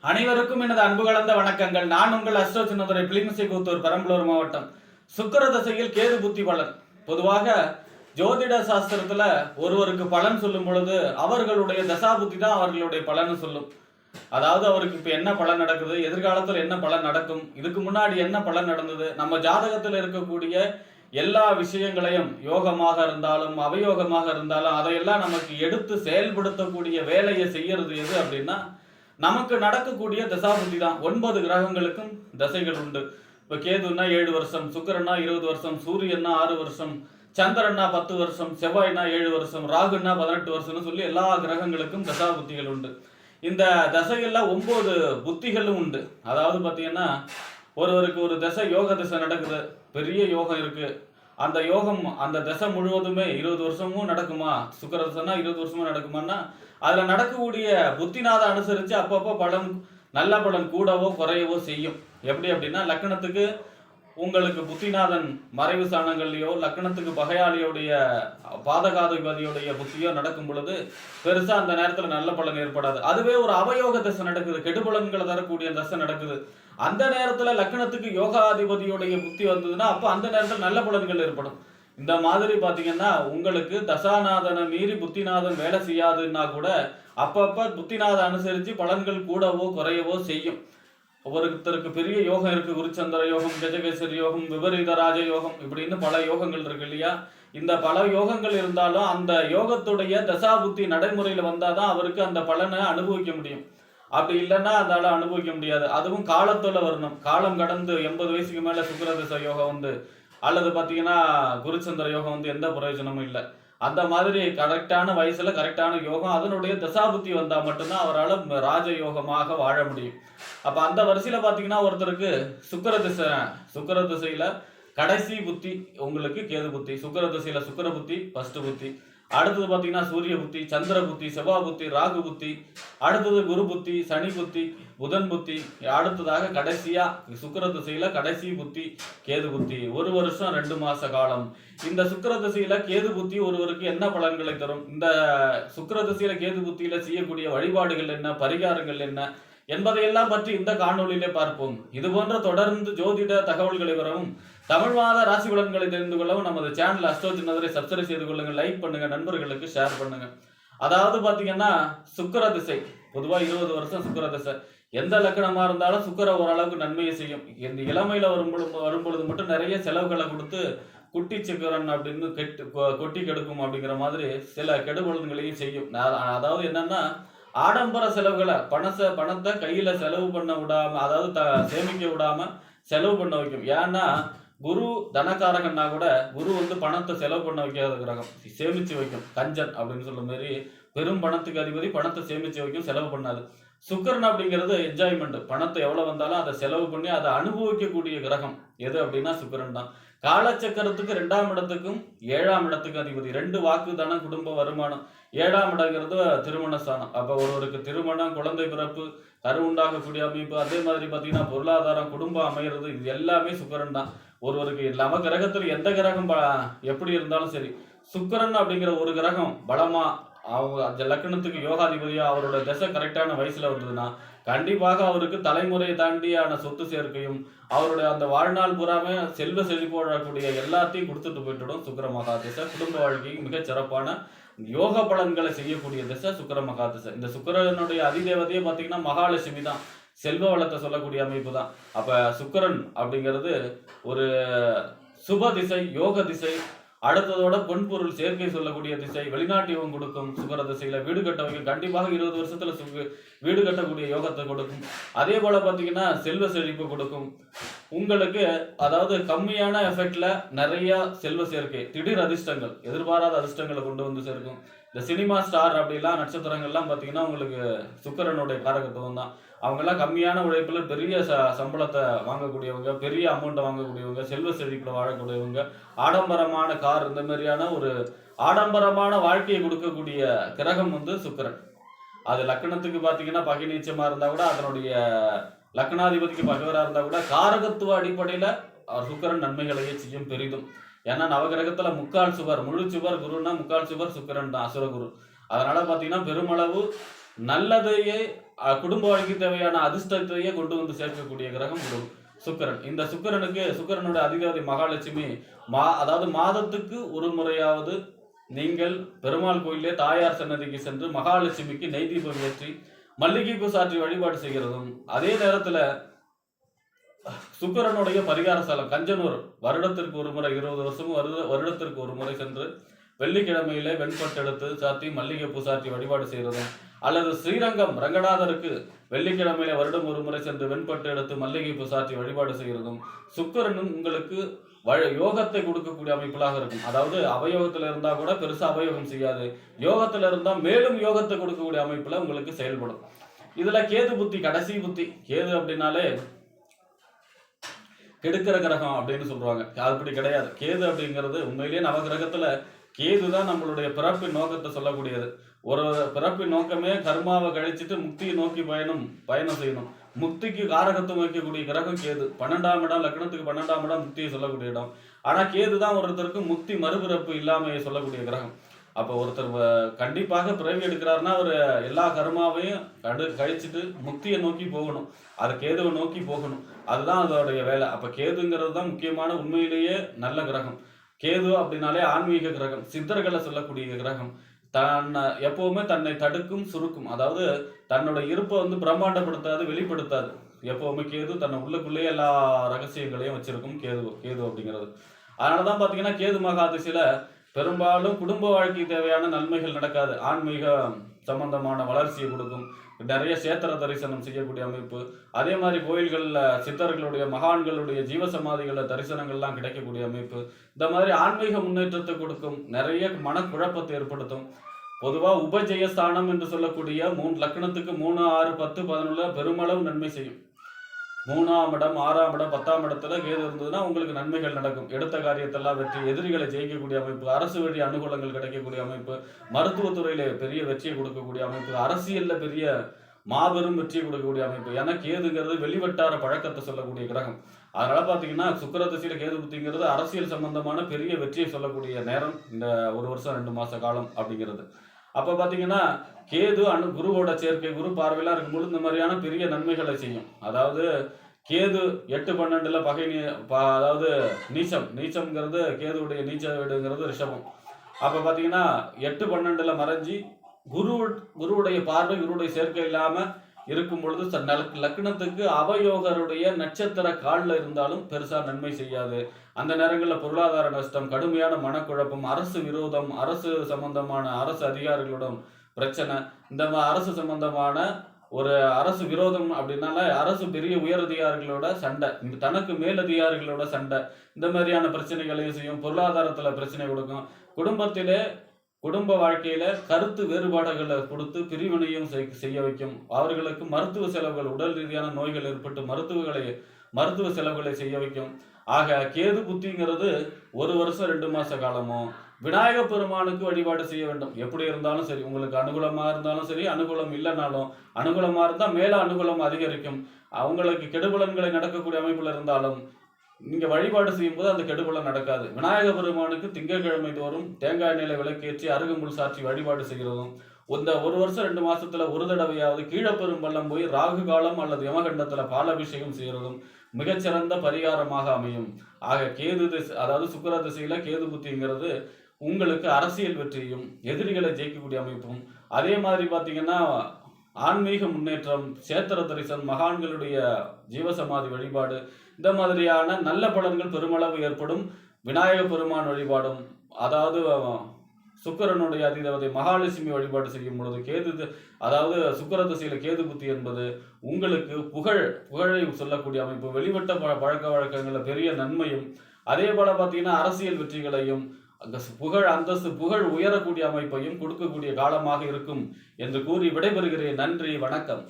அனைவருக்கும் எனது அன்பு கலந்த வணக்கங்கள். நான் உங்கள் அஸ்ட்ரோ சின்னதுரை பிலிமிசைக்கூத்தூர் பெரம்பலூர் மாவட்டம். சுக்கிர தசையில் கேது புத்தி பலன். பொதுவாக ஜோதிட சாஸ்திரத்துல ஒருவருக்கு பலன் சொல்லும் பொழுது அவர்களுடைய தசா புத்தி தான் அவர்களுடைய பலன் சொல்லும். அதாவது அவருக்கு இப்ப என்ன பலன் நடக்குது, எதிர்காலத்தில் என்ன பலன் நடக்கும், இதுக்கு முன்னாடி என்ன பலன் நடந்தது, நம்ம ஜாதகத்தில் இருக்கக்கூடிய எல்லா விஷயங்களையும் யோகமாக இருந்தாலும் அவயோகமாக இருந்தாலும் அதையெல்லாம் நமக்கு எடுத்து செயல்படுத்தக்கூடிய வேலையை செய்யறது எது அப்படின்னா நமக்கு நடக்கக்கூடிய தசாபுத்தி தான். 9 கிரகங்களுக்கும் தசைகள் உண்டு. இப்ப கேதுன்னா 7 வருஷம், சுக்கிரன்னா 20 வருஷம், சூரியன்னா 6 வருஷம், சந்திரன்னா 10 வருஷம், செவ்வாய்னா 7 வருஷம், ராகுன்னா 18 வருஷம்னு சொல்லி எல்லா கிரகங்களுக்கும் தசாபுத்திகள் உண்டு. இந்த தசைகள்ல 9 புத்திகளும் உண்டு. அதாவது பாத்தீங்கன்னா ஒருவருக்கு ஒரு தசை யோக தசை நடக்குது, பெரிய யோகம் இருக்கு, அந்த யோகம் அந்த தசை முழுவதுமே 20 வருஷமும் நடக்குமா, சுக்கிர தசைனா 20 வருஷமும் நடக்குமான்னா அதுல நடக்கக்கூடிய புத்திநாத அனுசரிச்சு அப்பப்போ பலன் நல்ல பலன் கூடவோ குறையவோ செய்யும். எப்படி அப்படின்னா லக்னத்துக்கு உங்களுக்கு புத்திநாதன் மறைவு ஸ்தானங்கள்லையோ லக்னத்துக்கு பகையாளியோடைய பாதகாதிபதியோடைய புத்தியோ நடக்கும் பொழுது பெருசா அந்த நேரத்துல நல்ல பலன் ஏற்படாது. அதுவே ஒரு அவயோக தசை நடக்குது, கெடுபலன்களை தரக்கூடிய தசை நடக்குது, அந்த நேரத்துல லக்னத்துக்கு யோகாதிபதியோடைய புத்தி வந்ததுன்னா அப்ப அந்த நேரத்துல நல்ல பலன்கள் ஏற்படும். இந்த மாதிரி பாத்தீங்கன்னா உங்களுக்கு தசாநாதனை மீறி புத்திநாதன் வேலை செய்யாதுன்னா கூட அப்பப்ப புத்திநாதன் அனுசரிச்சு பலன்கள் கூடவோ குறையவோ செய்யும். ஒவ்வொருத்தருக்கு பெரிய யோகம் இருக்கு, குருச்சந்திர யோகம், கஜகேசரி யோகம், விபரீத ராஜ யோகம், இப்படின்னு பல யோகங்கள் இருக்கு இல்லையா. இந்த பல யோகங்கள் இருந்தாலும் அந்த யோகத்துடைய தசா புத்தி நடைமுறையில வந்தாதான் அவருக்கு அந்த பலனை அனுபவிக்க முடியும். அப்படி இல்லைன்னா அதால அனுபவிக்க முடியாது. அதுவும் காலத்தோட வரணும். காலம் கடந்து 80 வயசுக்கு மேல சுக்கிரதச யோகம் வந்து அல்லது பாத்தீங்கன்னா குருச்சந்திர யோகம் வந்து எந்த பிரயோஜனமும் இல்லை. அந்த மாதிரி கரெக்டான வயசுல கரெக்டான யோகம் அதனுடைய தசாபுத்தி வந்தா மட்டும்தான் அவரால் ராஜ யோகமாக வாழ முடியும். அப்ப அந்த வரிசையில பாத்தீங்கன்னா ஒருத்தருக்கு சுக்கிர திசையில கடைசி புத்தி உங்களுக்கு கேது புத்தி, சுக்கிர திசையில சுக்கிர புத்தி ஃபர்ஸ்ட் புத்தி, அடுத்தது பாத்தீங்கன்னா சூரிய புத்தி, சந்திர புத்தி, செவ்வாய் புத்தி, ராகு புத்தி, அடுத்தது குரு புத்தி, சனி புத்தி, புதன் புத்தி, அடுத்ததாக கடைசியா சுக்கிர திசையில கடைசி புத்தி கேது புத்தி. 1 வருஷம் 2 மாச காலம். இந்த சுக்கிர திசையில கேது புத்தி ஒருவருக்கு என்ன பலன்களை தரும், இந்த சுக்கிர திசையில கேது புத்தியில செய்யக்கூடிய வழிபாடுகள் என்ன, பரிகாரங்கள் என்ன என்பதையெல்லாம் பற்றி இந்த காணொலியிலே பார்ப்போம். இது போன்ற தொடர்ந்து ஜோதிட தகவல்களை வரவும் தமிழ் மாத ராசி பலன்களை தெரிந்து கொள்ளவும் நமது சேனல் அஸ்ட்ரோ சின்னதுரை சப்ஸ்கிரைப் செய்து கொள்ளுங்க, லைக் பண்ணுங்க, நண்பர்களுக்கு ஷேர் பண்ணுங்க. அதாவது பாத்தீங்கன்னா சுக்கிர திசை பொதுவா 20 வருஷம் சுக்கிர திசை எந்த லக்கணமா இருந்தாலும் சுக்கிர ஓரளவுக்கு நன்மையை செய்யும். இந்த இளமையில வரும்பொழுது மட்டும் நிறைய செலவுகளை கொடுத்து குட்டி சுக்கிரன் அப்படின்னு கொட்டி கெடுக்கும் அப்படிங்கிற மாதிரி சில கெடுபலன்களையும் செய்யும். அதாவது என்னன்னா ஆடம்பர செலவுகளை பணத்தை கையில செலவு பண்ண விடாம, அதாவது சேமிக்க விடாம செலவு பண்ண வைக்கும். ஏன்னா குரு தனக்காரகன்னா கூட குரு வந்து பணத்தை செலவு பண்ண வைக்காத கிரகம், சேமிச்சு வைக்கும். கஞ்சன் அப்படின்னு சொல்ற மாதிரி பெரும் பணத்துக்கு அதிபதி பணத்தை சேமிச்சு வைக்கும், செலவு பண்ணாது. சுக்கிரன் அப்படிங்கிறது என்ஜாய்மெண்ட், பணத்தை எவ்வளவு வந்தாலும் அதை செலவு பண்ணி அதை அனுபவிக்கக்கூடிய கிரகம் எது அப்படின்னா சுக்கிரன் தான். காலச்சக்கரத்துக்கு 2ஆம் இடத்துக்கும் 7ஆம் இடத்துக்கும் அதிபதி. 2 வாக்கு தானம், குடும்ப வருமானம். 7ஆம் இடங்கிறது திருமண ஸ்தானம். அப்ப ஒருவருக்கு திருமணம், குழந்தை பிறப்பு, கரு உண்டாகக்கூடிய அமைப்பு, அதே மாதிரி பாத்தீங்கன்னா பொருளாதாரம், குடும்பம் அமைகிறது, இது எல்லாமே சுக்கிரன் தான். ஒருவருக்கு இல்லாம கிரகத்துல எந்த கிரகம் எப்படி இருந்தாலும் சரி, சுக்கிரன் அப்படிங்கிற ஒரு கிரகம் பலமா அவங்க லக்னத்துக்கு யோகாதிபதியா அவரோட தசை கரெக்டான வயசுல வந்ததுன்னா கண்டிப்பாக அவருக்கு தலைமுறை தாண்டியான சொத்து சேர்க்கையும் அவருடைய அந்த வாழ்நாள் பூராமே செல்வ செழிப்போடக்கூடிய எல்லாத்தையும் கொடுத்துட்டு போயிட்டுடும் சுக்கிர மகா திசை. குடும்ப வாழ்க்கைக்கு மிகச் சிறப்பான யோக பலன்களை செய்யக்கூடிய திசை சுக்கிர மகா திசை. இந்த சுக்கிரனுடைய அதிதேவதையே பாத்தீங்கன்னா மகாலட்சுமி தான், செல்வ வளத்தை சொல்லக்கூடிய அமைப்பு தான். அப்ப சுக்கிரன் அப்படிங்கிறது ஒரு சுப திசை, யோக திசை. அடுத்ததோட பொன்பொருள் சேர்க்கை சொல்லக்கூடிய திசை, வெளிநாட்டு யோகம் கொடுக்கும். சுக்கிர திசையில வீடு கட்ட வைக்கும். கண்டிப்பாக 20 வருஷத்துல வீடு கட்டக்கூடிய யோகத்தை கொடுக்கும். அதே போல பாத்தீங்கன்னா செல்வ செழிப்பு கொடுக்கும் உங்களுக்கு. அதாவது கம்மியான எஃபெக்ட்ல நிறைய செல்வ சேர்க்கை, திடீர் அதிர்ஷ்டங்கள், எதிர்பாராத அதிர்ஷ்டங்களை கொண்டு வந்து சேர்க்கும். இந்த சினிமா ஸ்டார் அப்படிலாம் நட்சத்திரங்கள்லாம் பாத்தீங்கன்னா உங்களுக்கு சுக்கிரனுடைய காரகத்துவம் தான். அவங்கெல்லாம் கம்மியான உழைப்புல பெரிய சம்பளத்தை வாங்கக்கூடியவங்க, பெரிய அமௌண்ட்டை வாங்கக்கூடியவங்க, செல்வ செழிப்புல வாழக்கூடியவங்க, ஆடம்பரமான கார், இந்த மாதிரியான ஒரு ஆடம்பரமான வாழ்க்கையை கொடுக்கக்கூடிய கிரகம் வந்து சுக்கிரன். அது லக்னத்துக்கு பாத்தீங்கன்னா பகை நீச்சமா இருந்தா கூட, அதனுடைய லக்னாதிபதிக்கு பகைவரா இருந்தா கூட காரகத்துவ அடிப்படையில சுக்கிரன் நன்மைகளையே செய்யும் பெரிதும். ஏன்னா நவகிரகத்துல முக்கால் சுவர், முழு சுவர் குருன்னா முக்கால் சுவர் சுக்கிரன் தான், அசுரகுரு. அதனால பாத்தீங்கன்னா பெருமளவு நல்லதையே குடும்ப வாழ்க்கை தேவையான அதிர்ஷ்டத்தையே கொண்டு வந்து சேர்க்கக்கூடிய கிரகம் சுக்கிரன். இந்த சுக்கிரனுடைய அதிதேவதை மகாலட்சுமி அதாவது மாதத்துக்கு ஒரு முறையாவது நீங்கள் பெருமாள் கோயிலே தாயார் சன்னதிக்கு சென்று மகாலட்சுமிக்கு நெய் தீபம் ஏற்றி மல்லிகை பூ சாற்றி வழிபாடு செய்கிறதும், அதே நேரத்துல சுக்கிரனுடைய பரிகார ஸ்தலம் கஞ்சனூர் வருடத்திற்கு ஒரு முறை 20 வருஷமும் வருடத்திற்கு ஒரு முறை சென்று வெள்ளிக்கிழமையிலே வெண்பட்டு எடுத்து சாத்தி மல்லிகை பூ சாற்றி வழிபாடு செய்கிறதும், அல்லது ஸ்ரீரங்கம் ரங்கநாதருக்கு வெள்ளிக்கிழமையில வருடம் ஒரு முறை சென்று வெண்பட்டு எடுத்து மல்லிகை பூ சாற்றி வழிபாடு செய்கிறதும் சுக்கிரனும் உங்களுக்கு யோகத்தை கொடுக்கக்கூடிய அமைப்புகளாக இருக்கும். அதாவது அவயோகத்துல இருந்தா கூட பெருசா அவயோகம் செய்யாது, யோகத்துல இருந்தா மேலும் யோகத்தை கொடுக்கக்கூடிய அமைப்புல உங்களுக்கு செயல்படும். இதுல கேது புத்தி, கடைசி புத்தி. கேது அப்படின்னாலே கெடுக்கிற கிரகம் அப்படின்னு சொல்றாங்க. அப்படி கிடையாது. கேது அப்படிங்கிறது உண்மையிலேயே நவகிரகத்துல கேதுதான் நம்மளுடைய பிறப்பின் நோக்கத்தை சொல்லக்கூடியது. ஒரு பிறப்பின் நோக்கமே கர்மாவை கழிச்சிட்டு முக்தியை நோக்கி பயணம் செய்யணும். முக்திக்கு காரகத்துவம் வைக்கக்கூடிய கிரகம் கேது. 12ஆம் இடம், லக்னத்துக்கு 12ஆம் இடம் முக்தியை சொல்லக்கூடிய இடம். ஆனா கேது தான் ஒருத்தருக்கு முக்தி மறுபிறப்பு இல்லாமையை சொல்லக்கூடிய கிரகம். அப்போ ஒருத்தர் கண்டிப்பாக பிறவி எடுக்கிறாருன்னா அவர் எல்லா கர்மாவையும் கழிச்சிட்டு முக்தியை நோக்கி போகணும். அது கேதுவை நோக்கி போகணும். அதுதான் அதோடைய வேலை. அப்ப கேதுங்கிறது தான் முக்கியமான உண்மையிலேயே நல்ல கிரகம். கேது அப்படின்னாலே ஆன்மீக கிரகம், சித்தர்களை சொல்லக்கூடிய கிரகம். எப்பவுமே தன்னை தடுக்கும், சுருக்கும். அதாவது தன்னோட இருப்பை பிரம்மாண்டப்படுத்தாது, வெளிப்படுத்தாது. எப்பவுமே கேது தன்னை உள்ளுக்குள்ளேயே எல்லா ரகசியங்களையும் வச்சிருக்கும் கேது அப்படிங்கிறது. அதனாலதான் பாத்தீங்கன்னா கேது மகாதிசையில பெரும்பாலும் குடும்ப வாழ்க்கை தேவையான நன்மைகள் நடக்காது. ஆன்மீக சம்பந்தமான வளர்ச்சியை கொடுக்கும். நிறைய சேத்திர தரிசனம் செய்யக்கூடிய அமைப்பு, அதே மாதிரி கோயில்கள்ல சித்தர்களுடைய மகான்களுடைய ஜீவசமாதிகள தரிசனங்கள்லாம் கிடைக்கக்கூடிய அமைப்பு, இந்த மாதிரி ஆன்மீக முன்னேற்றத்தை கொடுக்கும். நிறைய மனக்குழப்பத்தை ஏற்படுத்தும். பொதுவா உபஜெயஸ்தானம் என்று சொல்லக்கூடிய லக்னத்துக்கு 3, 6, 10, 11 பெருமளவு நன்மை செய்யும். 3ஆம் இடம், 6ஆம் இடம், 10ஆம் இடத்துல கேது இருந்ததுன்னா உங்களுக்கு நன்மைகள் நடக்கும். எடுத்த காரியத்தெல்லாம் வெற்றி, எதிரிகளை ஜெயிக்கக்கூடிய அமைப்பு, அரசு வழி அனுகூலங்கள் கிடைக்கக்கூடிய அமைப்பு, மருத்துவத்துறையில பெரிய வெற்றியை கொடுக்கக்கூடிய அமைப்பு, அரசியல்ல பெரிய மாபெரும் வெற்றியை கொடுக்கக்கூடிய அமைப்பு. ஏன்னா கேதுங்கிறது வெளிவட்டார பழக்கத்தை சொல்லக்கூடிய கிரகம். அதனால பாத்தீங்கன்னா சுக்கிர திசையில கேது புத்திங்கிறது அரசியல் சம்பந்தமான பெரிய வெற்றியை சொல்லக்கூடிய நேரம் இந்த 1 வருஷம் 2 மாச காலம் அப்படிங்கிறது. அப்ப பாத்தீங்கன்னா கேது குருவோட சேர்க்கை, குரு பார்வையெல்லாம் இருக்கும்போது இந்த மாதிரியான பெரிய நன்மைகளை செய்யும். அதாவது கேது 8, 12ல பகை, அதாவது நீச்சம்ங்கிறது கேதுவுடைய நீச்ச வீடுங்கிறது ரிஷபம். அப்ப பாத்தீங்கன்னா 8, 12ல மறைஞ்சி குருவுடைய பார்வை, குருவுடைய சேர்க்கை இல்லாம இருக்கும் பொழுது லக்னத்துக்கு அவயோகருடைய நட்சத்திர காலில் இருந்தாலும் பெருசா நன்மை செய்யாது. அந்த நேரங்களில் பொருளாதார நஷ்டம், கடுமையான மனக்குழப்பம், அரசு விரோதம், அரசு சம்பந்தமான அரசு அதிகாரிகளுடன் பிரச்சனை, இந்த அரசு சம்பந்தமான ஒரு அரசு விரோதம் அப்படின்னால அரசு பெரிய உயரதிகாரிகளோட சண்டை, தனக்கு மேலதிகாரிகளோட சண்டை, இந்த மாதிரியான பிரச்சனைகளையும் செய்யும். பொருளாதாரத்துல பிரச்சனை கொடுக்கும். குடும்ப வாழ்க்கையில கருத்து வேறுபாடுகளை கொடுத்து பிரிவினையும் செய்ய வைக்கும். அவர்களுக்கு மருத்துவ செலவுகள், உடல் ரீதியான நோய்கள் ஏற்பட்டு மருத்துவ செலவுகளை செய்ய வைக்கும். ஆக கேது புத்திங்கிறது 1 வருஷம் 2 மாச காலமும் விநாயக பெருமானுக்கு வழிபாடு செய்ய வேண்டும். எப்படி இருந்தாலும் சரி, உங்களுக்கு அனுகூலமா இருந்தாலும் சரி, அனுகூலம் இல்லைனாலும், அனுகூலமா இருந்தா மேல அனுகூலம் அதிகரிக்கும். அவங்களுக்கு கெடுபலன்களை நடக்கக்கூடிய அமைப்புல இருந்தாலும் நீங்க வழிபாடு செய்யும் போது அந்த கெடுபலன் நடக்காது. விநாயக பெருமானுக்கு திங்கட்கிழமை தோறும் தேங்காய் நிலை விளக்கேற்றி அருகம்புல் சாற்றி வழிபாடு செய்கிறதும், இந்த 1 வருஷம் 2 மாசத்துல ஒரு தடவையாவது கீழப்பெரும்பள்ளம் போய் ராகு காலம் அல்லது யமகண்டத்துல பாலாபிஷேகம் செய்யறதும் மிகச்சிறந்த பரிகாரமாக அமையும். ஆக அதாவது சுக்கிர திசையில கேது புத்திங்கிறது உங்களுக்கு அரசியல் வெற்றியும், எதிரிகளை ஜெயிக்கக்கூடிய அமைப்பும், அதே மாதிரி பாத்தீங்கன்னா ஆன்மீக முன்னேற்றம், சேத்திர தரிசனம், மகான்களுடைய ஜீவசமாதி வழிபாடு, இந்த மாதிரியான நல்ல பலன்கள் பெருமளவு ஏற்படும். விநாயக பெருமான் வழிபாடும், அதாவது சுக்கிரனுடைய அதிதேவதை மகாலட்சுமி வழிபாடு செய்யும் பொழுது அதாவது சுக்கிர திசையில கேது புத்தி என்பது உங்களுக்கு புகழை சொல்லக்கூடிய அமைப்பு, வெளிவட்ட பழக்க வழக்கங்கள்ல பெரிய நன்மையும், அதே போல பார்த்தீங்கன்னா அரசியல் வெற்றிகளையும், அந்தஸ்து புகழ் உயரக்கூடிய அமைப்பையும் கொடுக்கக்கூடிய காலமாக இருக்கும் என்று கூறி விடைபெறுகிறேன். நன்றி, வணக்கம்.